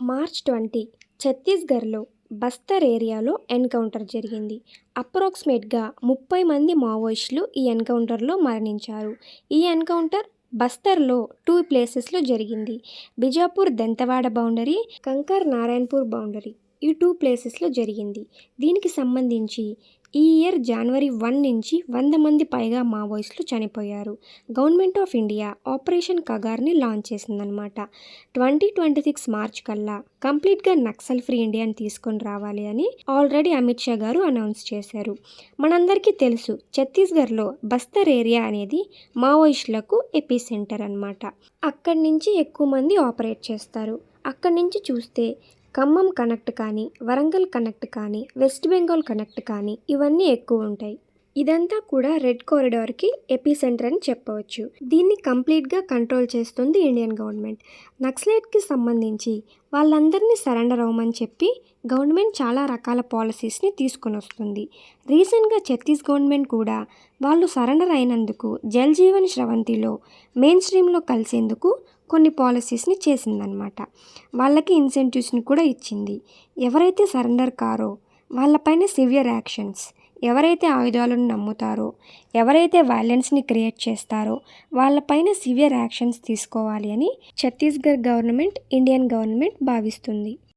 March 20 ఛత్తీస్గఢ్లో బస్తర్ ఏరియాలో encounter జరిగింది. అప్రాక్సిమేట్గా 30 మంది మావోయిస్టులు ఈ ఎన్కౌంటర్లో మరణించారు. ఈ ఎన్కౌంటర్ బస్తర్లో 2 ప్లేసెస్లో జరిగింది. బిజాపూర్ దంతెవాడ బౌండరీ, కంకర్ నారాయణపూర్ బౌండరీ, ఈ 2 ప్లేసెస్లో జరిగింది. దీనికి సంబంధించి ఈ ఇయర్ జనవరి 1 నుంచి 100 మంది పైగా మావోయిస్టులు చనిపోయారు. గవర్నమెంట్ ఆఫ్ ఇండియా ఆపరేషన్ కగార్ని లాంచ్ చేసిందనమాట. 2026 మార్చ్ కల్లా కంప్లీట్గా నక్సల్ ఫ్రీ ఇండియాని తీసుకొని రావాలి అని ఆల్రెడీ అమిత్ షా గారు అనౌన్స్ చేశారు. మనందరికీ తెలుసు, ఛత్తీస్గఢ్లో బస్తర్ ఏరియా అనేది మావోయిస్టులకు ఎపీ సెంటర్ అనమాట. అక్కడి నుంచి ఎక్కువ మంది ఆపరేట్ చేస్తారు. అక్కడి నుంచి చూస్తే ఖమ్మం కనెక్ట్ కానీ, వరంగల్ కనెక్ట్ కానీ, వెస్ట్ బెంగాల్ కనెక్ట్ కానీ ఇవన్నీ ఎక్కువ ఉంటాయి. ఇదంతా కూడా రెడ్ కారిడార్కి ఎపీ సెంటర్ అని చెప్పవచ్చు. దీన్ని కంప్లీట్గా కంట్రోల్ చేస్తుంది ఇండియన్ గవర్నమెంట్. నక్సలైట్కి సంబంధించి వాళ్ళందరినీ సరెండర్ అవ్వమని చెప్పి గవర్నమెంట్ చాలా రకాల పాలసీస్ని తీసుకొని వస్తుంది. రీసెంట్గా ఛత్తీస్ గవర్నమెంట్ కూడా వాళ్ళు సరెండర్ అయినందుకు జల్ జీవన్ శ్రవంతిలో మెయిన్ స్ట్రీమ్లో కలిసేందుకు కొన్ని పాలసీస్ని చేసిందనమాట. వాళ్ళకి ఇన్సెంటివ్స్ని కూడా ఇచ్చింది. ఎవరైతే సరెండర్ కారో వాళ్ళపైన సివియర్ యాక్షన్స్, ఎవరైతే ఆయుధాలను నమ్ముతారో, ఎవరైతే వైలెన్స్ని క్రియేట్ చేస్తారో వాళ్ళపైన సివియర్ యాక్షన్స్ తీసుకోవాలి అని ఛత్తీస్గఢ్ గవర్నమెంట్, ఇండియన్ గవర్నమెంట్ భావిస్తుంది.